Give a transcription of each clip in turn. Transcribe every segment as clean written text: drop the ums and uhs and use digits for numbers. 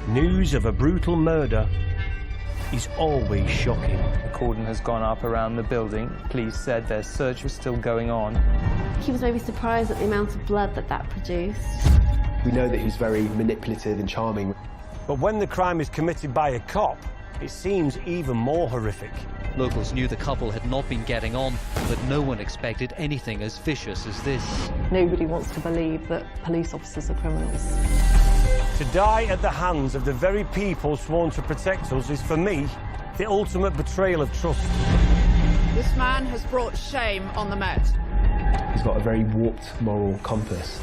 News of a brutal murder is always shocking. A cordon has gone up around the building. Police said their search was still going on. He was maybe surprised at the amount of blood that produced. We know that he's very manipulative and charming. But when the crime is committed by a cop, it seems even more horrific. Locals knew the couple had not been getting on, but no one expected anything as vicious as this. Nobody wants to believe that police officers are criminals. To die at the hands of the very people sworn to protect us is, for me, the ultimate betrayal of trust. This man has brought shame on the Met. He's got a very warped moral compass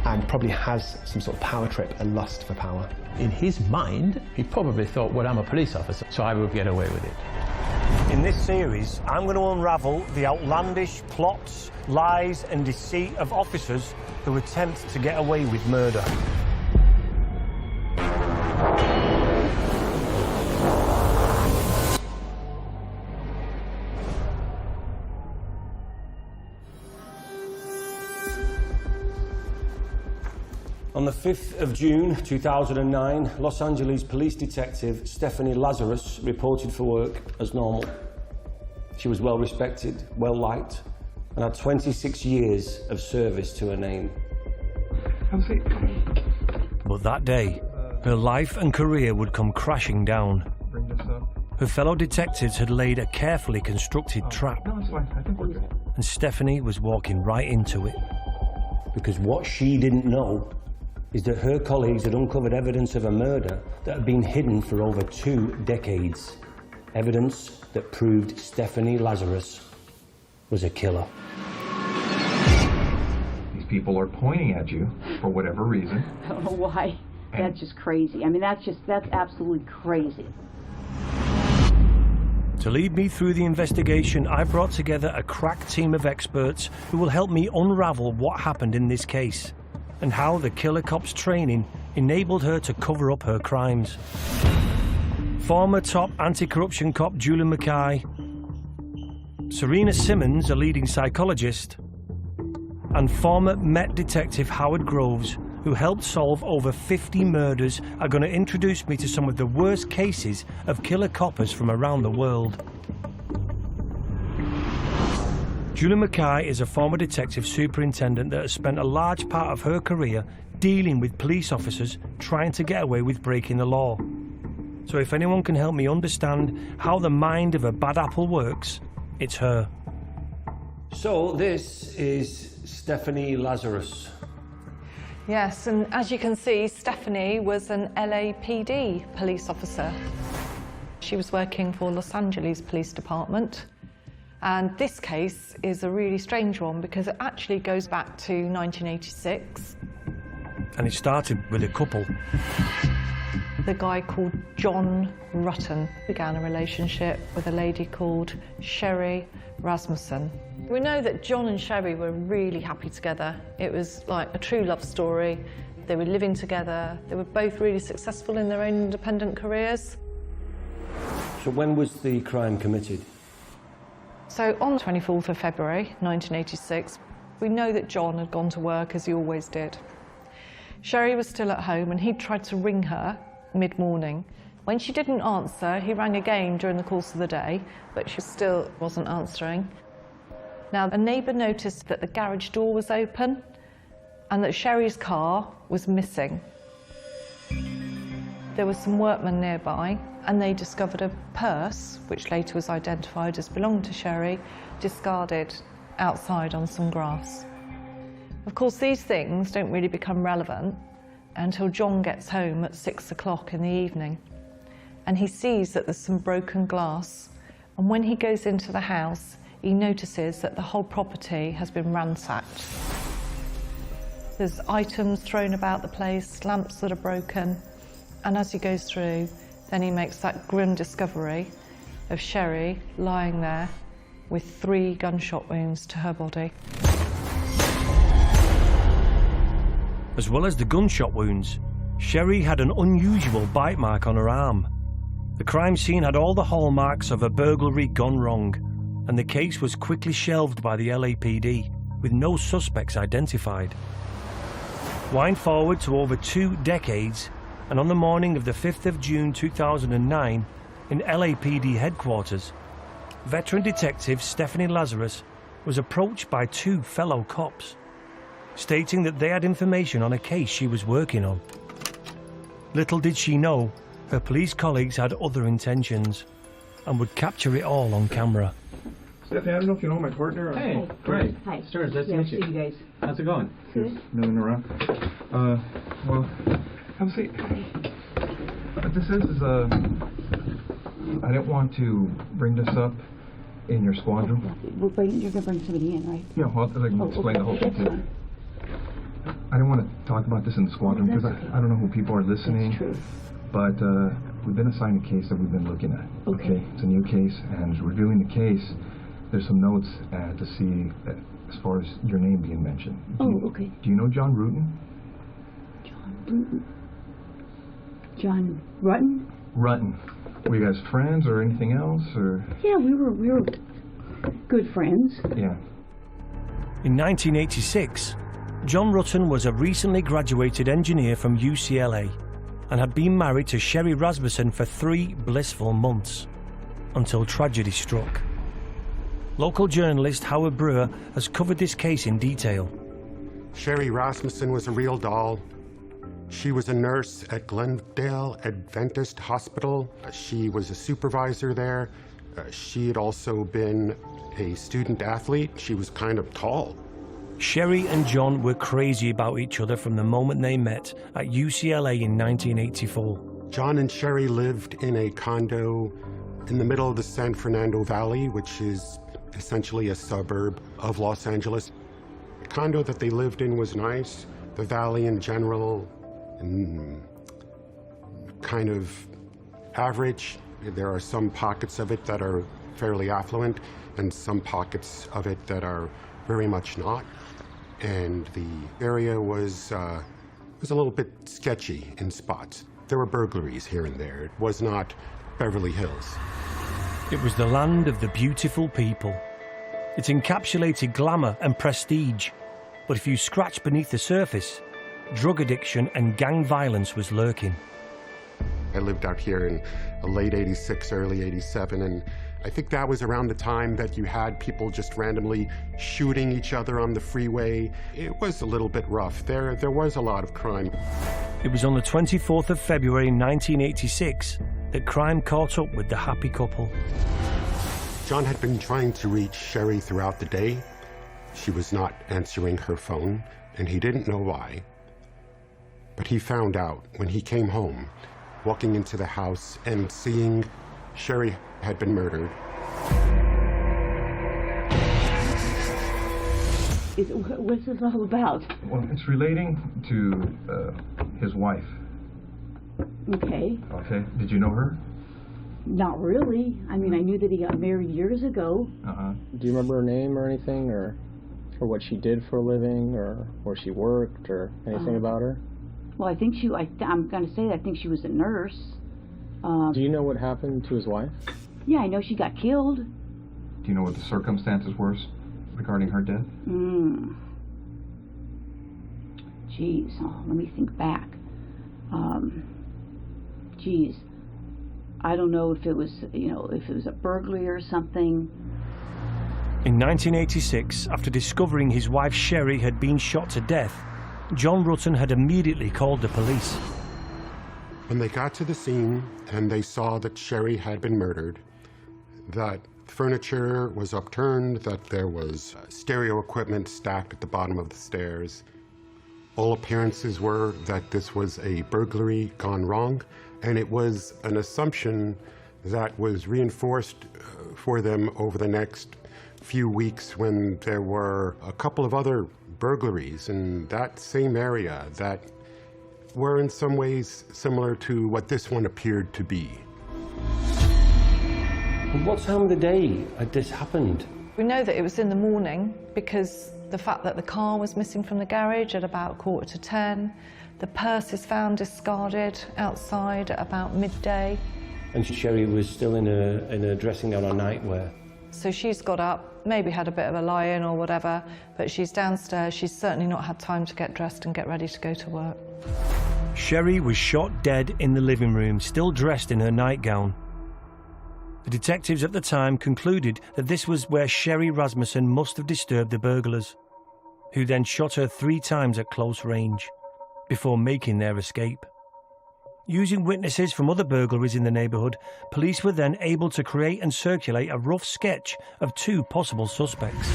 and probably has some sort of power trip, a lust for power. In his mind, he probably thought, well, I'm a police officer, so I will get away with it. In this series, I'm going to unravel the outlandish plots, lies and deceit of officers who attempt to get away with murder. On the 5th of June 2009, Los Angeles police detective Stephanie Lazarus reported for work as normal. She was well respected, well liked, and had 26 years of service to her name. But that day, her life and career would come crashing down. Her fellow detectives had laid a carefully constructed trap, and Stephanie was walking right into it. Because what she didn't know is that her colleagues had uncovered evidence of a murder that had been hidden for over 2 decades. Evidence that proved Stephanie Lazarus was a killer. These people are pointing at you for whatever reason. I don't know why. That's just crazy. I mean, that's absolutely crazy. To lead me through the investigation, I brought together a crack team of experts who will help me unravel what happened in this case and how the killer cop's training enabled her to cover up her crimes. Former top anti-corruption cop Julie Mackay, Serena Simmons, a leading psychologist, and former Met detective Howard Groves, who helped solve over 50 murders, are going to introduce me to some of the worst cases of killer coppers from around the world. Julie Mackay is a former detective superintendent that has spent a large part of her career dealing with police officers trying to get away with breaking the law. So if anyone can help me understand how the mind of a bad apple works, it's her. So this is Stephanie Lazarus. Yes, and as you can see, Stephanie was an LAPD police officer. She was working for Los Angeles Police Department. And this case is a really strange one because it actually goes back to 1986. And it started with a couple. The guy called John Rutten began a relationship with a lady called Sherry Rasmussen. We know that John and Sherry were really happy together. It was like a true love story. They were living together. They were both really successful in their own independent careers. So when was the crime committed? So on the 24th of February 1986, we know that John had gone to work as he always did. Sherry was still at home and he'd tried to ring her mid-morning. When she didn't answer, he rang again during the course of the day, but she still wasn't answering. Now, a neighbour noticed that the garage door was open and that Sherry's car was missing. There were some workmen nearby and they discovered a purse, which later was identified as belonging to Sherry, discarded outside on some grass. Of course, these things don't really become relevant until John gets home at 6 o'clock in the evening. And he sees that there's some broken glass. And when he goes into the house, he notices that the whole property has been ransacked. There's items thrown about the place, lamps that are broken. And as he goes through, then he makes that grim discovery of Sherry lying there with 3 gunshot wounds to her body. As well as the gunshot wounds, Sherry had an unusual bite mark on her arm. The crime scene had all the hallmarks of a burglary gone wrong, and the case was quickly shelved by the LAPD, with no suspects identified. Wind forward to over 2 decades, and on the morning of the 5th of June 2009, in LAPD headquarters, veteran detective Stephanie Lazarus was approached by two fellow cops, stating that they had information on a case she was working on. Little did she know, her police colleagues had other intentions and would capture it all on camera. Stephanie, I don't know if you know my partner. Hey, great. Hi. Stars, nice to meet you. See you guys. How's it going? Good. Milling around. Well, have a seat. What this is I didn't want to bring this up in your squadron. You're going to bring somebody in, right? Yeah, well, I can explain the whole thing too. I didn't want to talk about this in the squadron because I don't know who people are listening. That's true. But we've been assigned a case that we've been looking at. Okay. It's a new case, and as we're doing the case, there's some notes to see as far as your name being mentioned. Okay. Do you know John Rutten? John Rutten? Rutten. Were you guys friends or anything else, or? Yeah, we were good friends. Yeah. In 1986, John Rutten was a recently graduated engineer from UCLA and had been married to Sherry Rasmussen for 3 blissful months, until tragedy struck. Local journalist Howard Brewer has covered this case in detail. Sherry Rasmussen was a real doll. She was a nurse at Glendale Adventist Hospital. She was a supervisor there. She had also been a student athlete. She was kind of tall. Sherry and John were crazy about each other from the moment they met at UCLA in 1984. John and Sherry lived in a condo in the middle of the San Fernando Valley, which is essentially a suburb of Los Angeles. The condo that they lived in was nice. The valley in general, kind of average. There are some pockets of it that are fairly affluent and some pockets of it that are very much not. And the area was a little bit sketchy in spots. There were burglaries here and there. It was not Beverly Hills. It was the land of the beautiful people. It encapsulated glamour and prestige. But if you scratch beneath the surface, drug addiction and gang violence was lurking. I lived out here in late '86, early '87, and I think that was around the time that you had people just randomly shooting each other on the freeway. It was a little bit rough. There was a lot of crime. It was on the 24th of February 1986 that crime caught up with the happy couple. John had been trying to reach Sherry throughout the day. She was not answering her phone, and he didn't know why. But he found out when he came home, walking into the house and seeing Sherry had been murdered. What's this all about? Well, it's relating to his wife. Okay. Okay. Did you know her? Not really. I mean, I knew that he got married years ago. Do you remember her name or anything, or what she did for a living, or where she worked, or anything about her? Well, I think I'm going to say that I think she was a nurse. Do you know what happened to his wife? Yeah, I know she got killed. Do you know what the circumstances were regarding her death? Geez, let me think back. Geez, I don't know if it was, if it was a burglary or something. In 1986, after discovering his wife Sherry had been shot to death, John Rutten had immediately called the police. When they got to the scene and they saw that Sherry had been murdered, that furniture was upturned, that there was stereo equipment stacked at the bottom of the stairs, all appearances were that this was a burglary gone wrong, and it was an assumption that was reinforced for them over the next few weeks when there were a couple of other burglaries in that same area that were in some ways similar to what this one appeared to be. What time of the day had this happened? We know that it was in the morning because the fact that the car was missing from the garage at about 9:45, the purse is found discarded outside at about midday. And Sherry was still in a dressing gown or nightwear. So she's got up, maybe had a bit of a lie-in or whatever, but she's downstairs. She's certainly not had time to get dressed and get ready to go to work. Sherry was shot dead in the living room, still dressed in her nightgown. The detectives at the time concluded that this was where Sherry Rasmussen must have disturbed the burglars, who then shot her 3 times at close range, before making their escape. Using witnesses from other burglaries in the neighbourhood, police were then able to create and circulate a rough sketch of 2 possible suspects.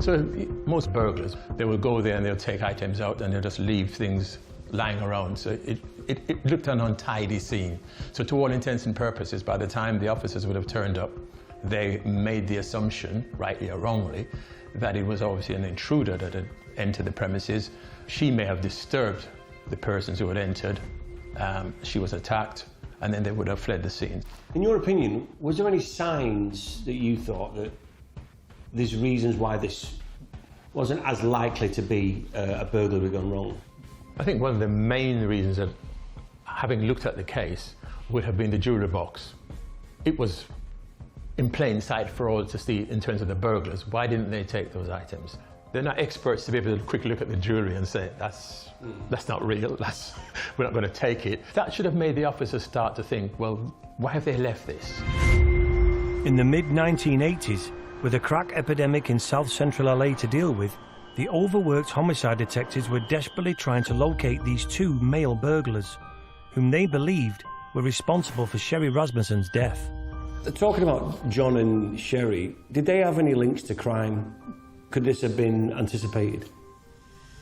So most burglars, they will go there and they'll take items out and they'll just leave things lying around. So it looked an untidy scene. So to all intents and purposes, by the time the officers would have turned up, they made the assumption, rightly or wrongly, that it was obviously an intruder that had entered the premises. She may have disturbed the persons who had entered. She was attacked, and then they would have fled the scene. In your opinion, was there any signs that you thought that there's reasons why this wasn't as likely to be a burglary gone wrong? I think one of the main reasons that, having looked at the case, would have been the jewellery box. It was in plain sight for all to see in terms of the burglars. Why didn't they take those items? They're not experts to be able to quickly look at the jewellery and say, that's not real, we're not going to take it. That should have made the officers start to think, well, why have they left this? In the mid-1980s, with a crack epidemic in south-central LA to deal with, the overworked homicide detectives were desperately trying to locate these 2 male burglars, whom they believed were responsible for Sherry Rasmussen's death. Talking about John and Sherry, did they have any links to crime? Could this have been anticipated?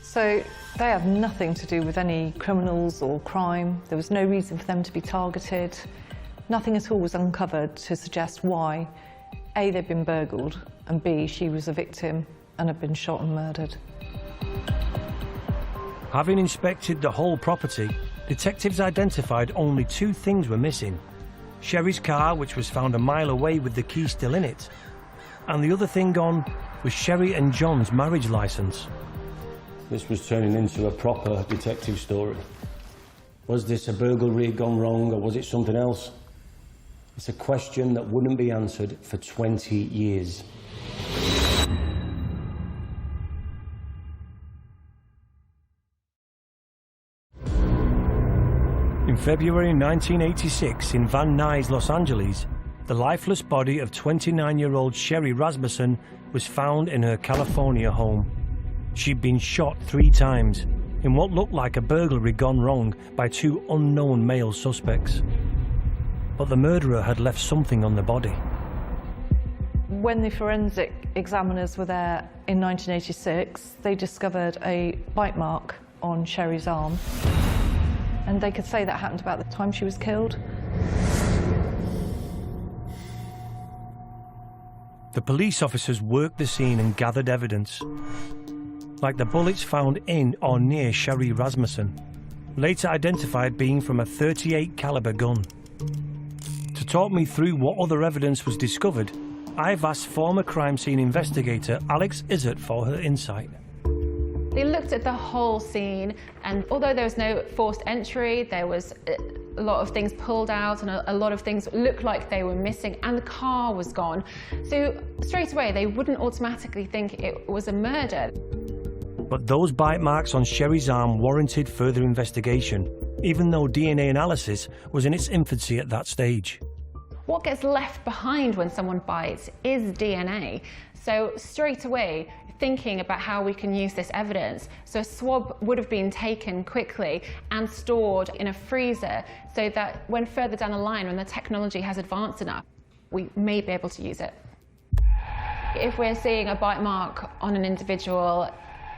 So they have nothing to do with any criminals or crime. There was no reason for them to be targeted. Nothing at all was uncovered to suggest why A, they'd been burgled, and B, she was a victim and had been shot and murdered. Having inspected the whole property, detectives identified only 2 things were missing. Sherry's car, which was found a mile away with the key still in it, and the other thing gone was Sherry and John's marriage licence. This was turning into a proper detective story. Was this a burglary gone wrong, or was it something else? It's a question that wouldn't be answered for 20 years. In February 1986, in Van Nuys, Los Angeles, the lifeless body of 29-year-old Sherry Rasmussen was found in her California home. She'd been shot 3 times in what looked like a burglary gone wrong by 2 unknown male suspects. But the murderer had left something on the body. When the forensic examiners were there in 1986, they discovered a bite mark on Sherry's arm. And they could say that happened about the time she was killed. The police officers worked the scene and gathered evidence, like the bullets found in or near Sherry Rasmussen, later identified being from a .38 caliber gun. To talk me through what other evidence was discovered, I've asked former crime scene investigator Alex Izzard for her insight. They looked at the whole scene, and although there was no forced entry, there was a lot of things pulled out and a lot of things looked like they were missing, and the car was gone. So straight away, they wouldn't automatically think it was a murder. But those bite marks on Sherry's arm warranted further investigation, even though DNA analysis was in its infancy at that stage. What gets left behind when someone bites is DNA. So straight away, thinking about how we can use this evidence. So a swab would have been taken quickly and stored in a freezer so that when further down the line, when the technology has advanced enough, we may be able to use it. If we're seeing a bite mark on an individual,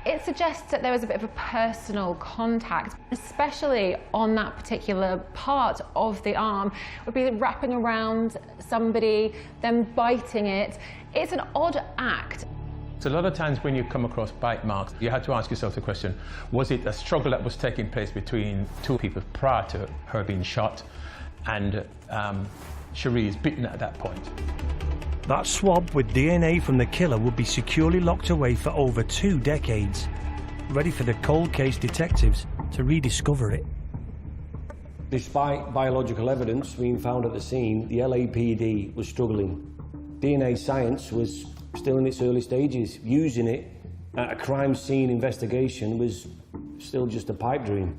it suggests that there was a bit of a personal contact, especially on that particular part of the arm. It would be wrapping around somebody, then biting it. It's an odd act. So a lot of times when you come across bite marks, you have to ask yourself the question, was it a struggle that was taking place between 2 people prior to her being shot, and Sherry is bitten at that point? That swab with DNA from the killer would be securely locked away for over 2 decades, ready for the cold case detectives to rediscover it. Despite biological evidence being found at the scene, the LAPD was struggling. DNA science was still in its early stages. Using it at a crime scene investigation was still just a pipe dream.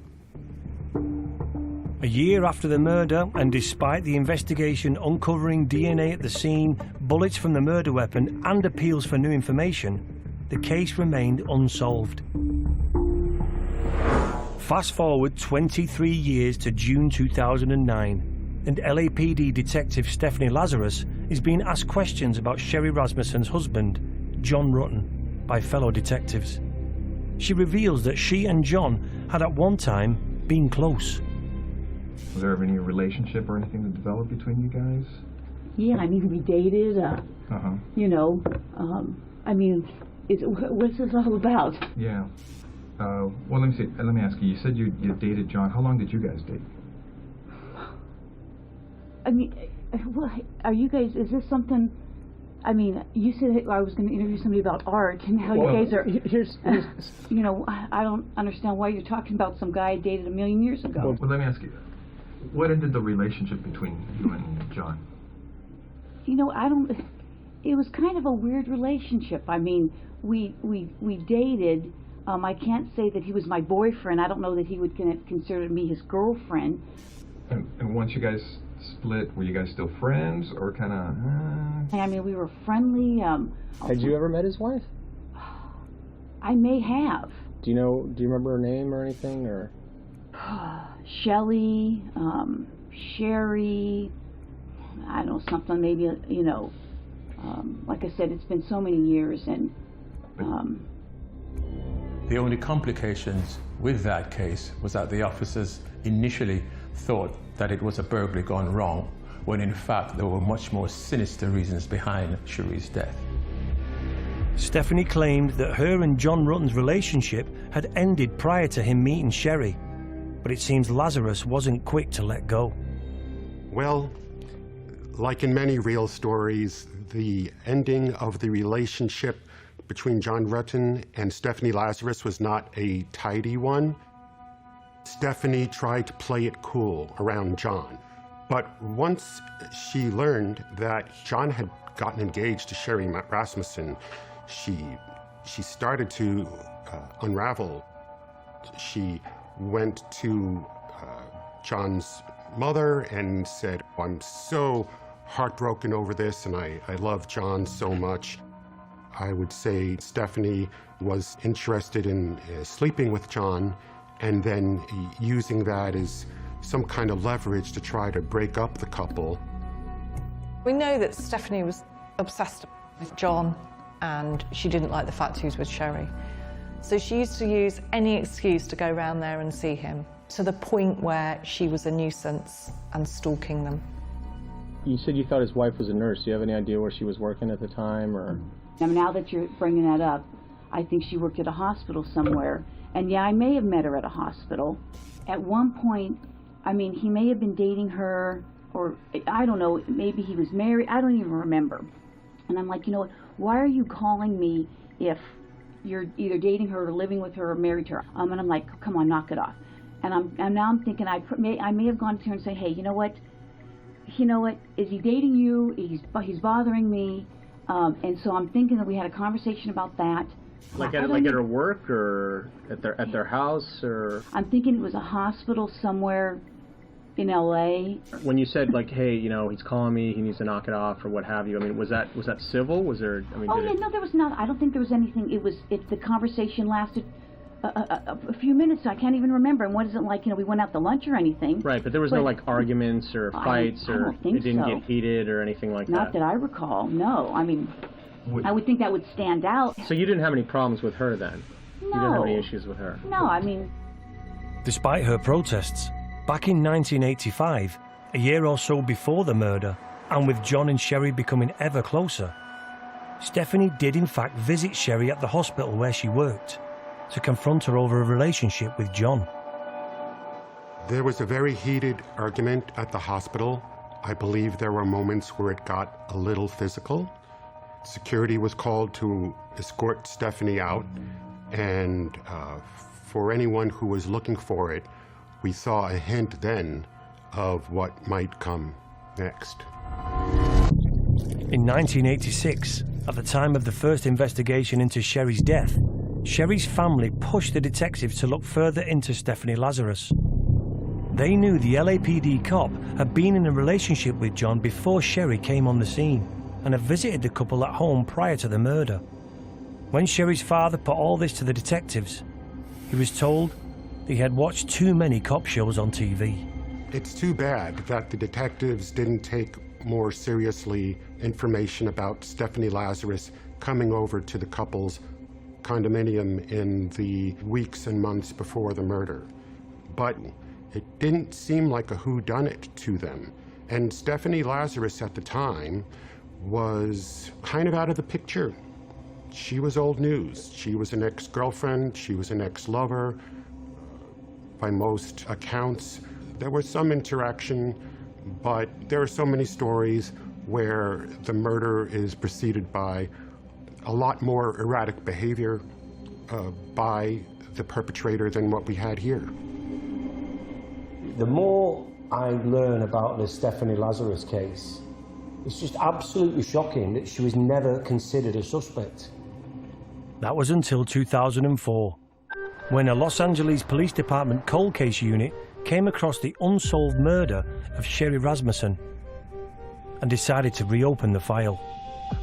A year after the murder, and despite the investigation uncovering DNA at the scene, bullets from the murder weapon, and appeals for new information, the case remained unsolved. Fast forward 23 years to June 2009, and LAPD detective Stephanie Lazarus is being asked questions about Sherry Rasmussen's husband, John Rutten, by fellow detectives. She reveals that she and John had at one time been close. Was there any relationship or anything that developed between you guys? Yeah, I mean, we dated, you know, I mean, what's this all about? Yeah. Well, let me see. Let me ask you. You said you dated John. How long did you guys date? I mean, well, are you guys, is this something, I mean, you said I was going to interview somebody about art, and how you guys are, here's you know, I don't understand why you're talking about some guy I dated a million years ago. Well, let me ask you, what ended the relationship between you and John? You know, it was kind of a weird relationship. I mean, we dated. I can't say that he was my boyfriend. I don't know that he would consider me his girlfriend. And once you guys split, were you guys still friends, or kind of? I mean, we were friendly. Had you ever met his wife? I may have. Do you remember her name or anything, or? Shelley, Sherry. I don't know, something maybe, you know. Like I said, it's been so many years, and. The only complications with that case was that the officers initially thought that it was a burglary gone wrong, when in fact there were much more sinister reasons behind Sherry's death. Stephanie claimed that her and John Rutten's relationship had ended prior to him meeting Sherry, but it seems Lazarus wasn't quick to let go. Well, like in many real stories, the ending of the relationship between John Rutten and Stephanie Lazarus was not a tidy one. Stephanie tried to play it cool around John. But once she learned that John had gotten engaged to Sherry Rasmussen, she started to unravel. She went to John's mother and said, "I'm so heartbroken over this, and I love John so much." I would say Stephanie was interested in sleeping with John, and then using that as some kind of leverage to try to break up the couple. We know that Stephanie was obsessed with John, and she didn't like the fact he was with Sherry. So she used to use any excuse to go round there and see him, to the point where she was a nuisance and stalking them. You said you thought his wife was a nurse. Do you have any idea where she was working at the time, or? Now that you're bringing that up, I think she worked at a hospital somewhere. And yeah, I may have met her at a hospital. At one point, I mean, he may have been dating her, or I don't know, maybe he was married. I don't even remember. And I'm like, you know what, why are you calling me if you're either dating her or living with her or married to her? And I'm like, come on, knock it off. And now I'm thinking I may have gone to her and say, hey, you know what, is he dating you? He's bothering me. And so I'm thinking that we had a conversation about that. Like at her work, or at their house, or? I'm thinking it was a hospital somewhere in LA. When you said, like, hey, you know, he's calling me, he needs to knock it off, or what have you, I mean, was that civil? Was there, I mean, no, there was not. I don't think there was anything. The conversation lasted a few minutes. I can't even remember. And what is it like, you know, we went out to lunch or anything. Right, but there was no, like, arguments or fights, I don't think it didn't get heated or anything like that? Not that I recall, no. I mean, I would think that would stand out. So you didn't have any problems with her then? No. You didn't have any issues with her? No, I mean... Despite her protests, back in 1985, a year or so before the murder, and with John and Sherry becoming ever closer, Stephanie did in fact visit Sherry at the hospital where she worked to confront her over a relationship with John. There was a very heated argument at the hospital. I believe there were moments where it got a little physical. Security was called to escort Stephanie out, and for anyone who was looking for it, we saw a hint then of what might come next. In 1986, at the time of the first investigation into Sherry's death, Sherry's family pushed the detectives to look further into Stephanie Lazarus. They knew the LAPD cop had been in a relationship with John before Sherry came on the scene and had visited the couple at home prior to the murder. When Sherry's father put all this to the detectives, he was told that he had watched too many cop shows on TV. It's too bad that the detectives didn't take more seriously information about Stephanie Lazarus coming over to the couple's condominium in the weeks and months before the murder. But it didn't seem like a whodunit to them. And Stephanie Lazarus at the time was kind of out of the picture. She was old news. She was an ex-girlfriend, she was an ex-lover. By most accounts, there was some interaction, but there are so many stories where the murder is preceded by a lot more erratic behavior by the perpetrator than what we had here. The more I learn about the Stephanie Lazarus case, it's just absolutely shocking that she was never considered a suspect. That was until 2004, when a Los Angeles Police Department cold case unit came across the unsolved murder of Sherry Rasmussen and decided to reopen the file.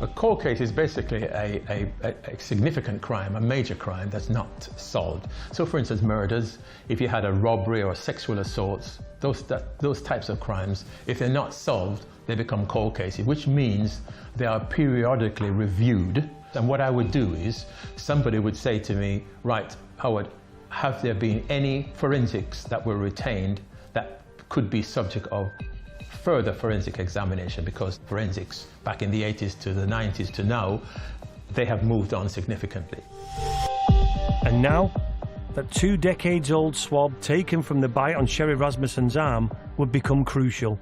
A cold case is basically a significant crime, a major crime that's not solved. So for instance, murders, if you had a robbery or sexual assaults, those types of crimes, if they're not solved, they become cold cases, which means they are periodically reviewed. And what I would do is, somebody would say to me, right, Howard, have there been any forensics that were retained that could be subject of further forensic examination? Because forensics back in the 80s to the 90s to now, they have moved on significantly. And now, that 2 decades old swab taken from the bite on Sherry Rasmussen's arm would become crucial.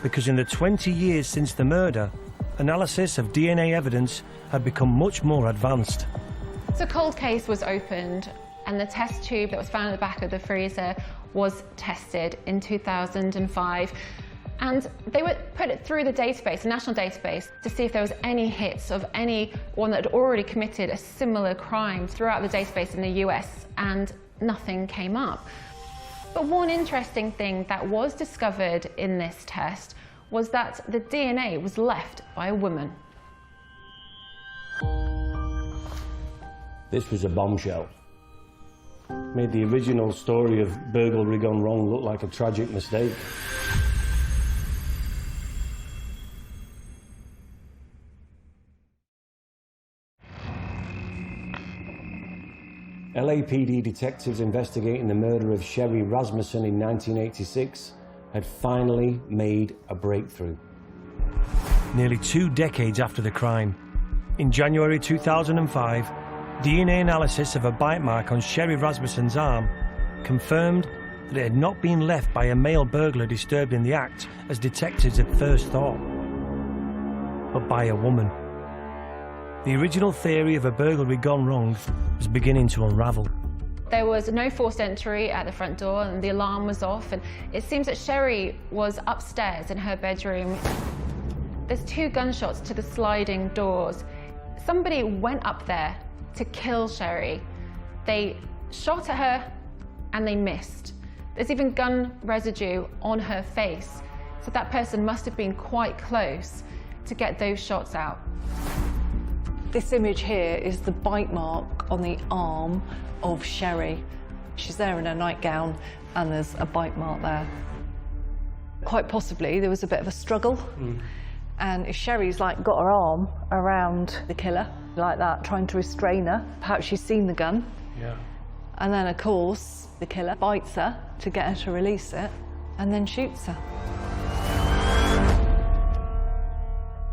Because in the 20 years since the murder, analysis of DNA evidence had become much more advanced. So cold case was opened and the test tube that was found at the back of the freezer was tested in 2005. And they would put it through the database, the national database, to see if there was any hits of anyone that had already committed a similar crime throughout the database in the US, and nothing came up. But one interesting thing that was discovered in this test was that the DNA was left by a woman. This was a bombshell. Made the original story of burglary gone wrong look like a tragic mistake. LAPD detectives investigating the murder of Sherry Rasmussen in 1986 had finally made a breakthrough. Nearly 2 decades after the crime, in January 2005, DNA analysis of a bite mark on Sherry Rasmussen's arm confirmed that it had not been left by a male burglar disturbed in the act, as detectives had first thought, but by a woman. The original theory of a burglary gone wrong was beginning to unravel. There was no forced entry at the front door and the alarm was off, and it seems that Sherry was upstairs in her bedroom. There's 2 gunshots to the sliding doors. Somebody went up there to kill Sherry. They shot at her and they missed. There's even gun residue on her face, so that person must have been quite close to get those shots out. This image here is the bite mark on the arm of Sherry. She's there in her nightgown and there's a bite mark there. Quite possibly there was a bit of a struggle. And if Sherry's got her arm around the killer like that, trying to restrain her, perhaps she's seen the gun. Yeah. And then of course the killer bites her to get her to release it and then shoots her.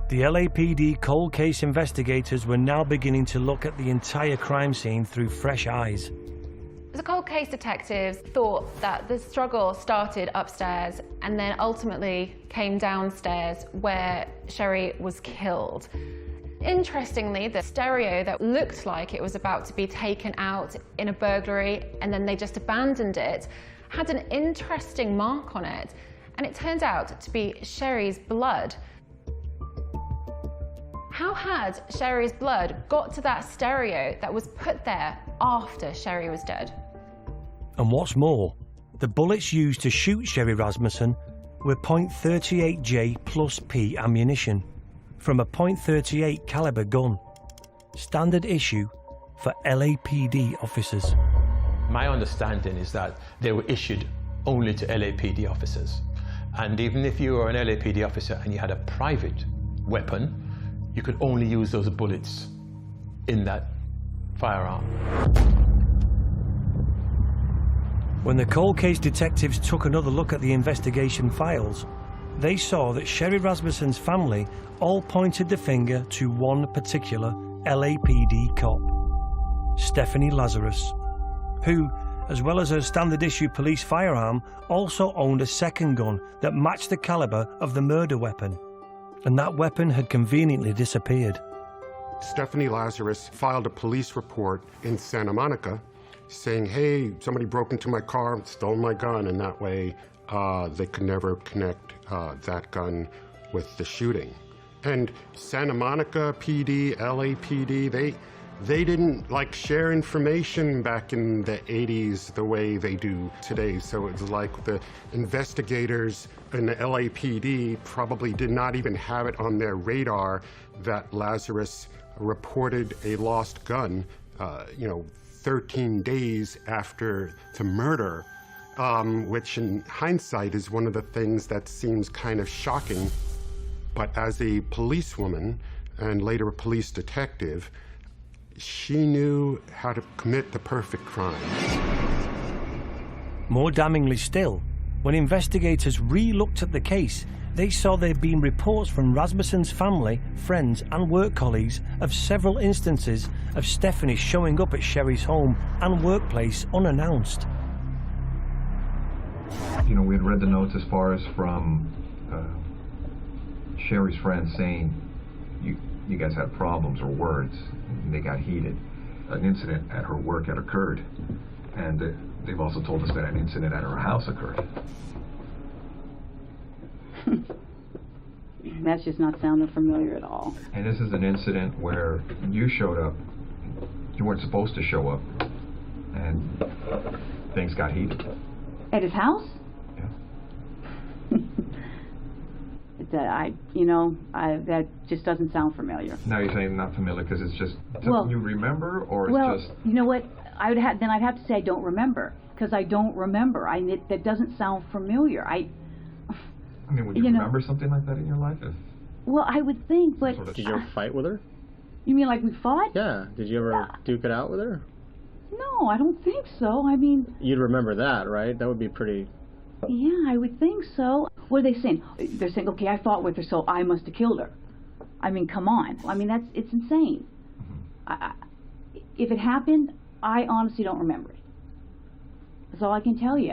The LAPD cold case investigators were now beginning to look at the entire crime scene through fresh eyes. The cold case detectives thought that the struggle started upstairs and then ultimately came downstairs where Sherry was killed. Interestingly, the stereo that looked like it was about to be taken out in a burglary and then they just abandoned it had an interesting mark on it, and it turned out to be Sherry's blood. How had Sherry's blood got to that stereo that was put there after Sherry was dead? And what's more, The bullets used to shoot Sherry Rasmussen were .38J plus P ammunition from a .38 caliber gun, standard issue for LAPD officers. My understanding is that they were issued only to LAPD officers. And even if you were an LAPD officer and you had a private weapon, you could only use those bullets in that firearm. When the cold case detectives took another look at the investigation files, they saw that Sherry Rasmussen's family all pointed the finger to one particular LAPD cop, Stephanie Lazarus, who, as well as her standard issue police firearm, also owned a second gun that matched the caliber of the murder weapon. And that weapon had conveniently disappeared. Stephanie Lazarus filed a police report in Santa Monica saying, hey, somebody broke into my car, stole my gun, and that way they could never connect that gun with the shooting. And Santa Monica PD, LAPD, they didn't like share information back in the 80s the way they do today. So it's like the investigators in the LAPD probably did not even have it on their radar that Lazarus reported a lost gun, 13 days after the murder, which in hindsight is one of the things that seems kind of shocking. But as a policewoman and later a police detective, she knew how to commit the perfect crime. More damningly still, when investigators re-looked at the case, they saw there had been reports from Rasmussen's family, friends and work colleagues of several instances of Stephanie showing up at Sherry's home and workplace unannounced. We had read the notes as far as from Sherry's friends saying you guys had problems or words, and they got heated. An incident at her work had occurred, and they've also told us that an incident at her house occurred. That's just not sounding familiar at all. And this is an incident where you showed up, you weren't supposed to show up, and things got heated. At his house? Yeah. That just doesn't sound familiar. Now you're saying not familiar because it's just something you remember, or it's just... you know what? I'd have to say I don't remember, because I don't remember. That doesn't sound familiar. would you remember something like that in your life? Well, I would think, but... Did you ever fight with her? You mean like we fought? Yeah. Did you ever duke it out with her? No, I don't think so. You'd remember that, right? That would be pretty... Yeah, I would think so. What are they saying? They're saying, okay, I fought with her, so I must have killed her. Come on. It's insane. If it happened, I honestly don't remember it. That's all I can tell you.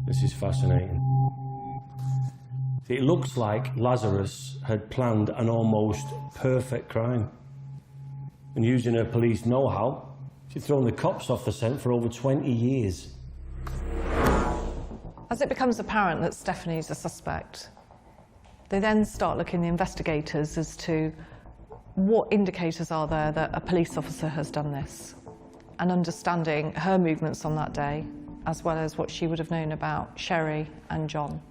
This is fascinating. It looks like Lazarus had planned an almost perfect crime. And using her police know-how, she'd thrown the cops off the scent for over 20 years. As it becomes apparent that Stephanie's a suspect, they then start looking, the investigators, as to what indicators are there that a police officer has done this, and understanding her movements on that day, as well as what she would have known about Sherry and John.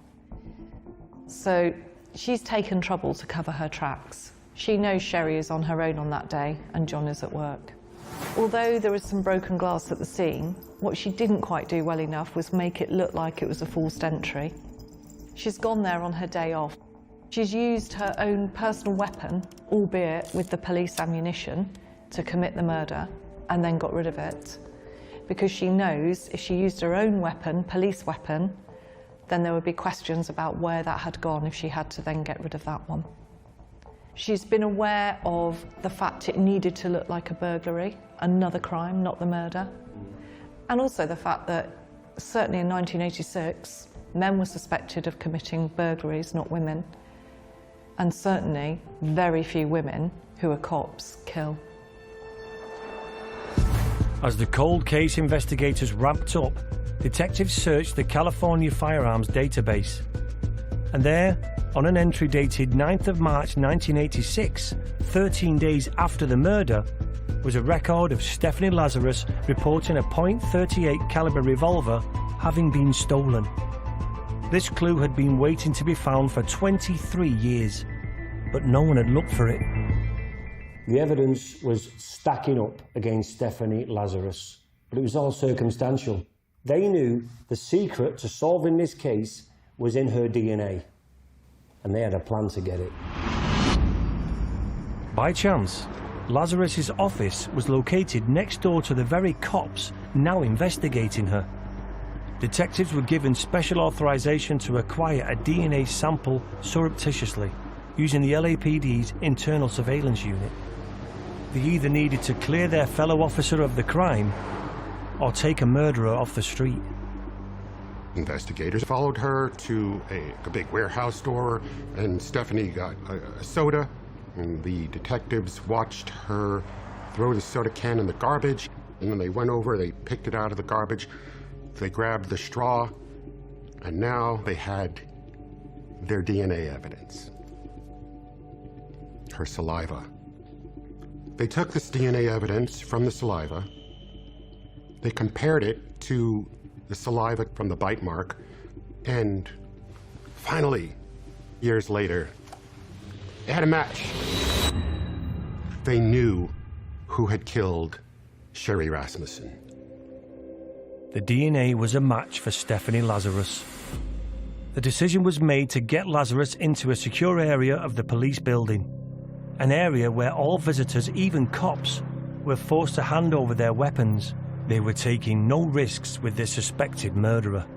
So she's taken trouble to cover her tracks. She knows Sherry is on her own on that day and John is at work. Although there was some broken glass at the scene, what she didn't quite do well enough was make it look like it was a forced entry. She's gone there on her day off. She's used her own personal weapon, albeit with the police ammunition, to commit the murder, and then got rid of it. Because she knows if she used her own weapon, police weapon, then there would be questions about where that had gone if she had to then get rid of that one. She's been aware of the fact it needed to look like a burglary, another crime, not the murder. And also the fact that, certainly in 1986, men were suspected of committing burglaries, not women. And certainly, very few women who are cops kill. As the cold case investigators ramped up, detectives searched the California firearms database. And there, On an entry dated 9th of March 1986, 13 days after the murder, was a record of Stephanie Lazarus reporting a .38 caliber revolver having been stolen. This clue had been waiting to be found for 23 years, but no one had looked for it. The evidence was stacking up against Stephanie Lazarus, but it was all circumstantial. They knew the secret to solving this case was in her DNA, and they had a plan to get it. By chance, Lazarus's office was located next door to the very cops now investigating her. Detectives were given special authorization to acquire a DNA sample surreptitiously, using the LAPD's internal surveillance unit. They either needed to clear their fellow officer of the crime or take a murderer off the street. Investigators followed her to a big warehouse store, and Stephanie got a soda, and the detectives watched her throw the soda can in the garbage, and then they went over, they picked it out of the garbage, they grabbed the straw, and now they had their DNA evidence. Her saliva. They took this DNA evidence from the saliva, they compared it to the saliva from the bite mark, and finally, years later, they had a match. They knew who had killed Sherry Rasmussen. The DNA was a match for Stephanie Lazarus. The decision was made to get Lazarus into a secure area of the police building, an area where all visitors, even cops, were forced to hand over their weapons. They were taking no risks with their suspected murderer.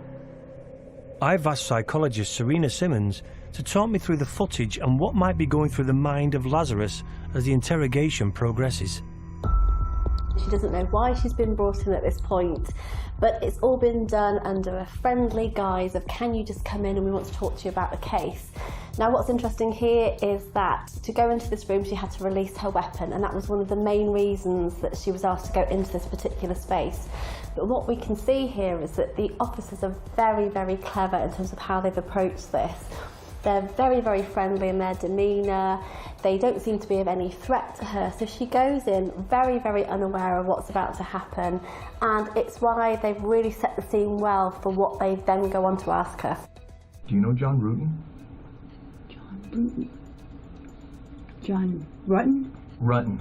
I've asked psychologist Serena Simmons to talk me through the footage and what might be going through the mind of Lazarus as the interrogation progresses. She doesn't know why she's been brought in at this point, but it's all been done under a friendly guise of, can you just come in and we want to talk to you about the case. Now what's interesting here is that to go into this room she had to release her weapon, and that was one of the main reasons that she was asked to go into this particular space. But what we can see here is that the officers are very, very clever in terms of how they've approached this. They're very, very friendly in their demeanour. They don't seem to be of any threat to her. So she goes in very, very unaware of what's about to happen. And it's why they've really set the scene well for what they then go on to ask her. Do you know John Rutten? John Rutten? Rutten.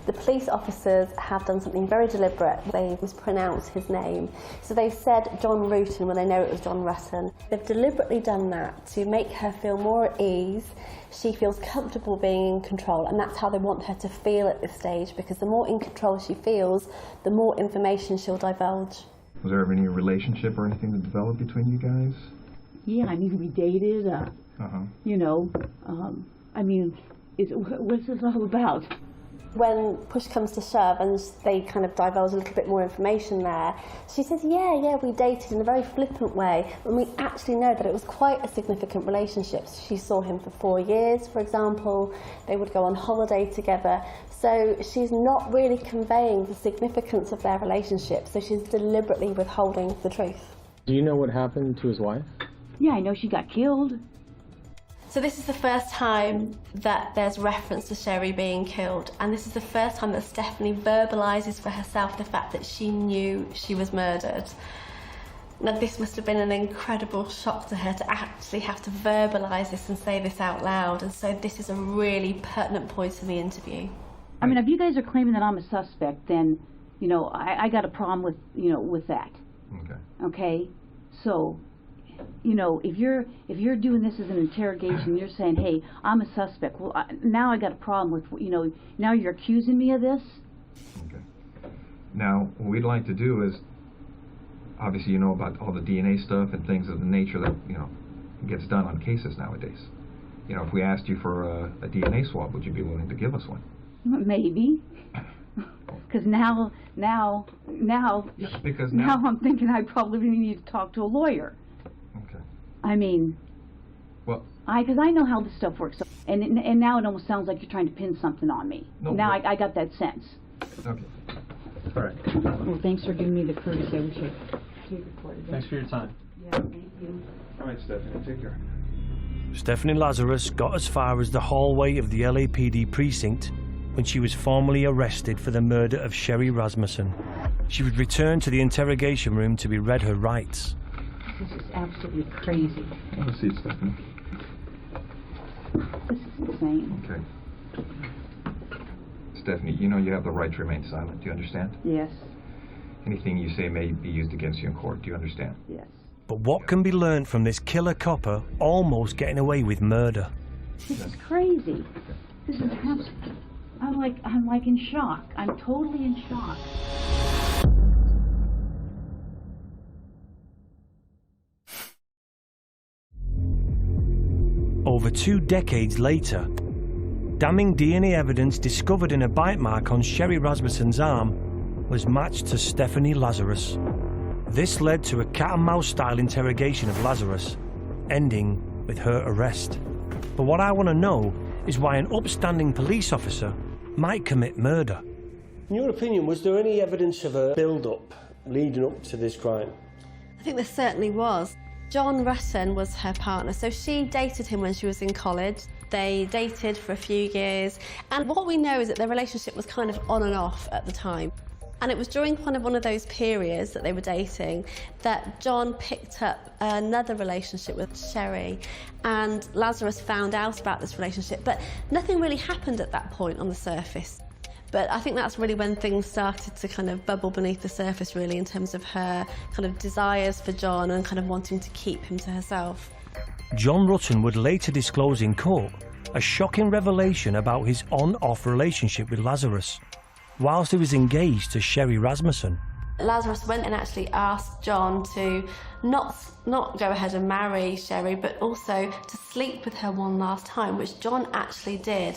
The police officers have done something very deliberate. They've mispronounced his name. So they've said John Rutten when they know it was John Rutten. They've deliberately done that to make her feel more at ease. She feels comfortable being in control, and that's how they want her to feel at this stage, because the more in control she feels, the more information she'll divulge. Was there ever any relationship or anything that developed between you guys? Yeah, I mean, we dated, you know, I mean, what's this all about? When push comes to shove and they kind of divulge a little bit more information there, she says, yeah, we dated in a very flippant way, when we actually know that it was quite a significant relationship. She saw him for 4 years, for example. They would go on holiday together. So she's not really conveying the significance of their relationship, so she's deliberately withholding the truth. Do you know what happened to his wife? Yeah, I know she got killed. So this is the first time that there's reference to Sherry being killed, and this is the first time that Stephanie verbalises for herself the fact that she knew she was murdered. Now this must have been an incredible shock to her to actually have to verbalise this and say this out loud, and so this is a really pertinent point in the interview. I mean, if you guys are claiming that I'm a suspect, then, you know, I got a problem with, you know, with that. Okay. Okay? So, you know, if you're doing this as an interrogation, you're saying, hey, I'm a suspect. Well, now I got a problem with, you know, now you're accusing me of this? Okay. Now, what we'd like to do is, obviously you know about all the DNA stuff and things of the nature that, you know, gets done on cases nowadays. You know, if we asked you for a DNA swab, would you be willing to give us one? Maybe. Because now I'm thinking I probably need to talk to a lawyer. Okay. I mean, well, because I know how this stuff works, and now it almost sounds like you're trying to pin something on me. No, now I got that sense. Okay. All right. Well, thanks for giving me the courtesy. I wish I recorded it. Thanks for your time. Yeah, thank you. All right, Stephanie, take care. Stephanie Lazarus got as far as the hallway of the LAPD precinct when she was formally arrested for the murder of Sherry Rasmussen. She was returned to the interrogation room to be read her rights. This is absolutely crazy. Have a seat, Stephanie. This is insane. Okay. Stephanie, you know you have the right to remain silent. Do you understand? Yes. Anything you say may be used against you in court. Do you understand? Yes. But what can be learned from this killer copper almost getting away with murder? This is crazy. This is I'm like in shock. I'm totally in shock. Over 2 decades later, damning DNA evidence discovered in a bite mark on Sherry Rasmussen's arm was matched to Stephanie Lazarus. This led to a cat-and-mouse style interrogation of Lazarus, ending with her arrest. But what I want to know is why an upstanding police officer might commit murder. In your opinion, was there any evidence of a build-up leading up to this crime? I think there certainly was. John Rutten was her partner, so she dated him when she was in college. They dated for a few years, and what we know is that their relationship was kind of on and off at the time. And it was during kind of one of those periods that they were dating that John picked up another relationship with Sherry, and Lazarus found out about this relationship, but nothing really happened at that point on the surface. But I think that's really when things started to kind of bubble beneath the surface, really, in terms of her kind of desires for John and kind of wanting to keep him to herself. John Rutten would later disclose in court a shocking revelation about his on-off relationship with Lazarus, whilst he was engaged to Sherry Rasmussen. Lazarus went and actually asked John to not go ahead and marry Sherry, but also to sleep with her one last time, which John actually did.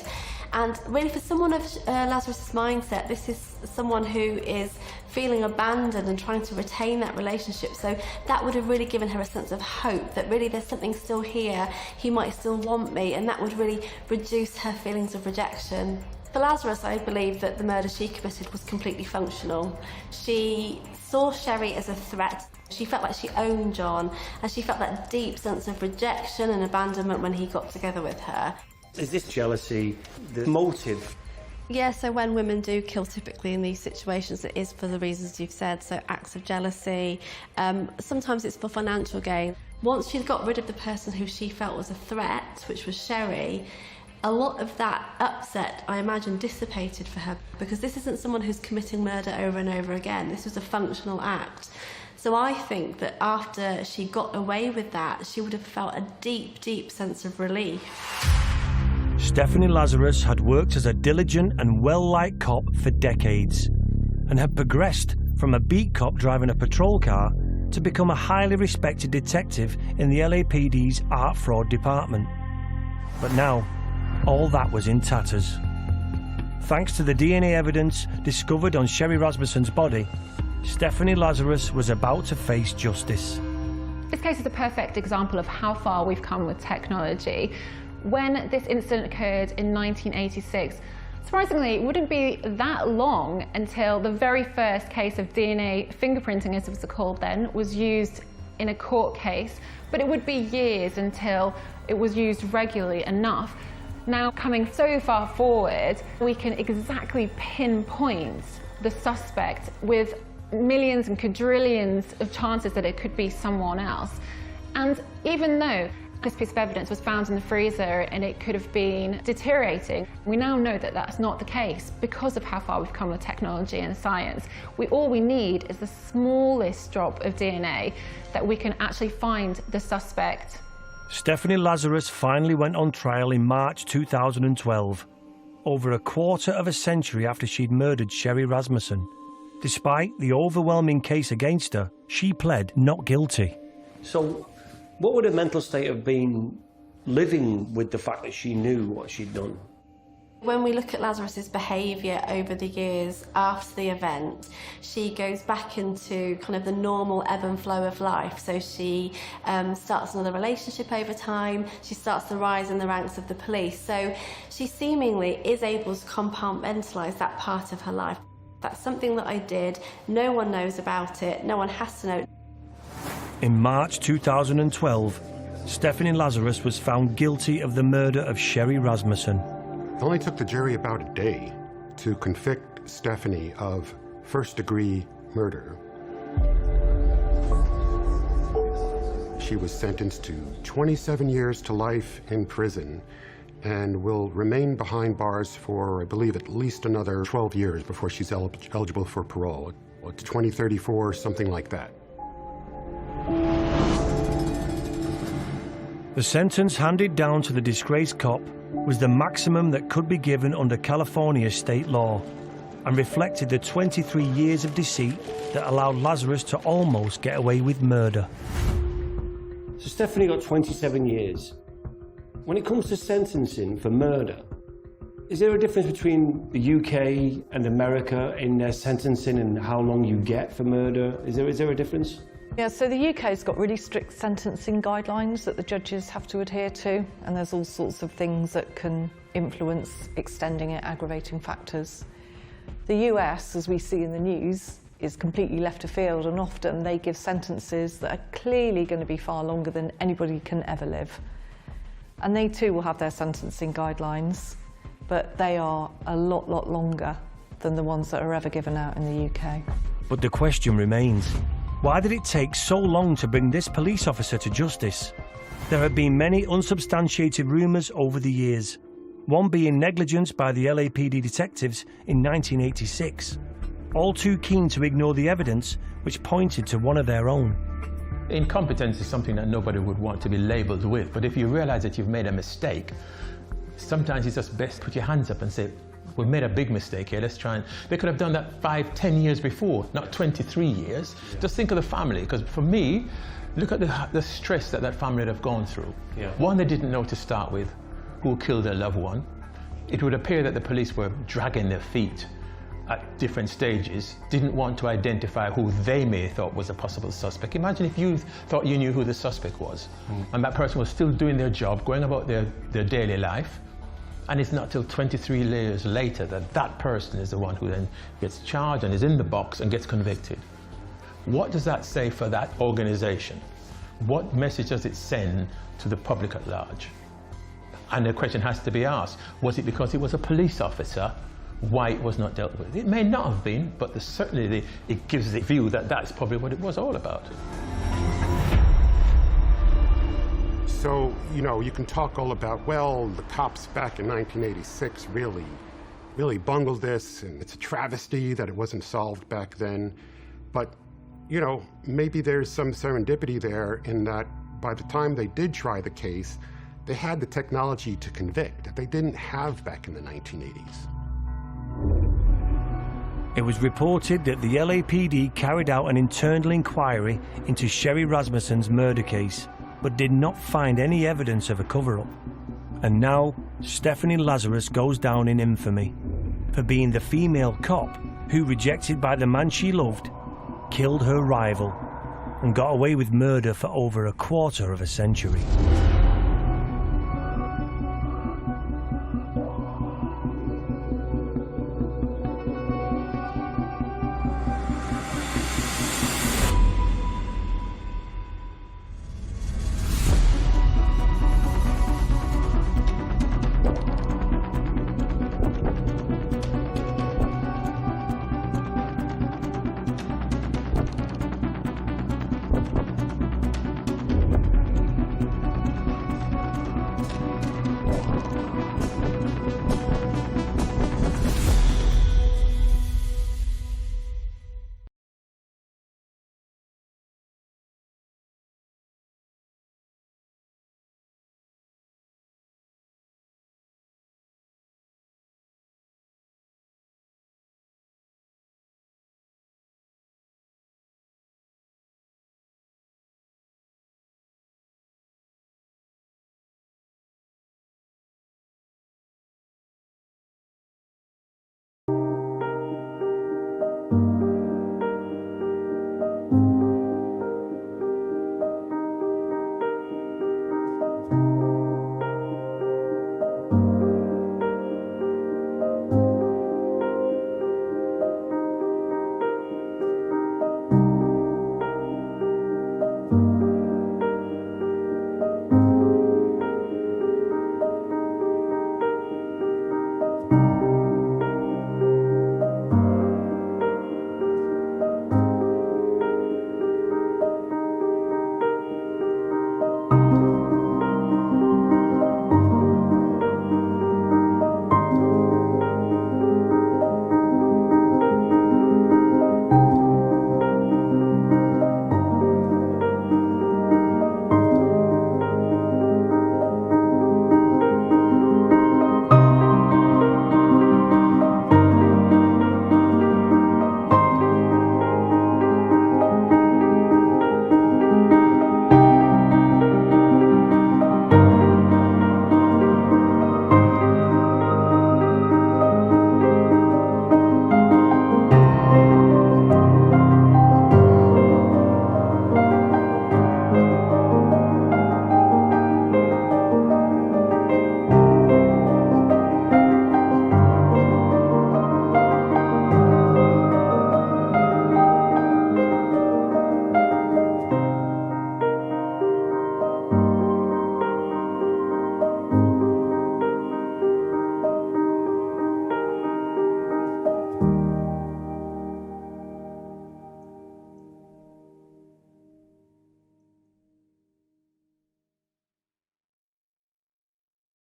And really, for someone of Lazarus's mindset, this is someone who is feeling abandoned and trying to retain that relationship. So that would have really given her a sense of hope that really there's something still here, he might still want me, and that would really reduce her feelings of rejection. For Lazarus, I believe that the murder she committed was completely functional. She saw Sherry as a threat. She felt like she owned John, and she felt that deep sense of rejection and abandonment when he got together with her. Is this jealousy the motive? Yeah, so when women do kill, typically in these situations, it is for the reasons you've said, so acts of jealousy. Sometimes it's for financial gain. Once she'd got rid of the person who she felt was a threat, which was Sherry, a lot of that upset, I imagine, dissipated for her, because this isn't someone who's committing murder over and over again. This was a functional act. So I think that after she got away with that, she would have felt a deep, deep sense of relief. Stephanie Lazarus had worked as a diligent and well-liked cop for decades, and had progressed from a beat cop driving a patrol car to become a highly respected detective in the LAPD's art fraud department. But now, all that was in tatters. Thanks to the DNA evidence discovered on Sherry Rasmussen's body, Stephanie Lazarus was about to face justice. This case is a perfect example of how far we've come with technology. When this incident occurred in 1986, surprisingly, it wouldn't be that long until the very first case of DNA fingerprinting, as it was called then, was used in a court case, but it would be years until it was used regularly enough. Now, coming so far forward, we can exactly pinpoint the suspect with millions and quadrillions of chances that it could be someone else. And even though this piece of evidence was found in the freezer and it could have been deteriorating, we now know that that's not the case because of how far we've come with technology and science. All we need is the smallest drop of DNA that we can actually find the suspect. Stephanie Lazarus finally went on trial in March 2012, over a quarter of a century after she'd murdered Sherry Rasmussen. Despite the overwhelming case against her, she pled not guilty. So, what would her mental state have been living with the fact that she knew what she'd done? When we look at Lazarus's behaviour over the years after the event, she goes back into kind of the normal ebb and flow of life. So she starts another relationship over time, she starts to rise in the ranks of the police. So she seemingly is able to compartmentalise that part of her life. That's something that I did, no one knows about it, no one has to know. In March 2012, Stephanie Lazarus was found guilty of the murder of Sherry Rasmussen. It only took the jury about a day to convict Stephanie of first-degree murder. She was sentenced to 27 years to life in prison and will remain behind bars for, I believe, at least another 12 years before she's eligible for parole. It's 2034, something like that. The sentence handed down to the disgraced cop was the maximum that could be given under California state law and reflected the 23 years of deceit that allowed Lazarus to almost get away with murder. So Stephanie got 27 years. When it comes to sentencing for murder, is there a difference between the UK and America in their sentencing and how long you get for murder? Is there a difference? Yeah, so the UK's got really strict sentencing guidelines that the judges have to adhere to, and there's all sorts of things that can influence extending it, aggravating factors. The US, as we see in the news, is completely left afield, and often they give sentences that are clearly going to be far longer than anybody can ever live. And they too will have their sentencing guidelines, but they are a lot longer than the ones that are ever given out in the UK. But the question remains, why did it take so long to bring this police officer to justice? There have been many unsubstantiated rumours over the years, one being negligence by the LAPD detectives in 1986, all too keen to ignore the evidence which pointed to one of their own. Incompetence is something that nobody would want to be labelled with, but if you realise that you've made a mistake, sometimes it's just best to put your hands up and say, we've made a big mistake here, let's try and... They could have done that 5-10 years before, not 23 years. Just think of the family, because for me, look at the stress that family would have gone through. Yeah. One, they didn't know to start with who killed their loved one. It would appear that the police were dragging their feet at different stages, didn't want to identify who they may have thought was a possible suspect. Imagine if you thought you knew who the suspect was, and that person was still doing their job, going about their daily life, and it's not till 23 years later that that person is the one who then gets charged and is in the box and gets convicted. What does that say for that organization? What message does it send to the public at large? And the question has to be asked, was it because he was a police officer why it was not dealt with? It may not have been, but certainly it gives the view that that's probably what it was all about. So, you know, you can talk all about, well, the cops back in 1986 really bungled this, and it's a travesty that it wasn't solved back then. But, you know, maybe there's some serendipity there in that by the time they did try the case, they had the technology to convict that they didn't have back in the 1980s. It was reported that the LAPD carried out an internal inquiry into Sherry Rasmussen's murder case, but did not find any evidence of a cover-up. And now, Stephanie Lazarus goes down in infamy for being the female cop who, rejected by the man she loved, killed her rival and got away with murder for over a quarter of a century.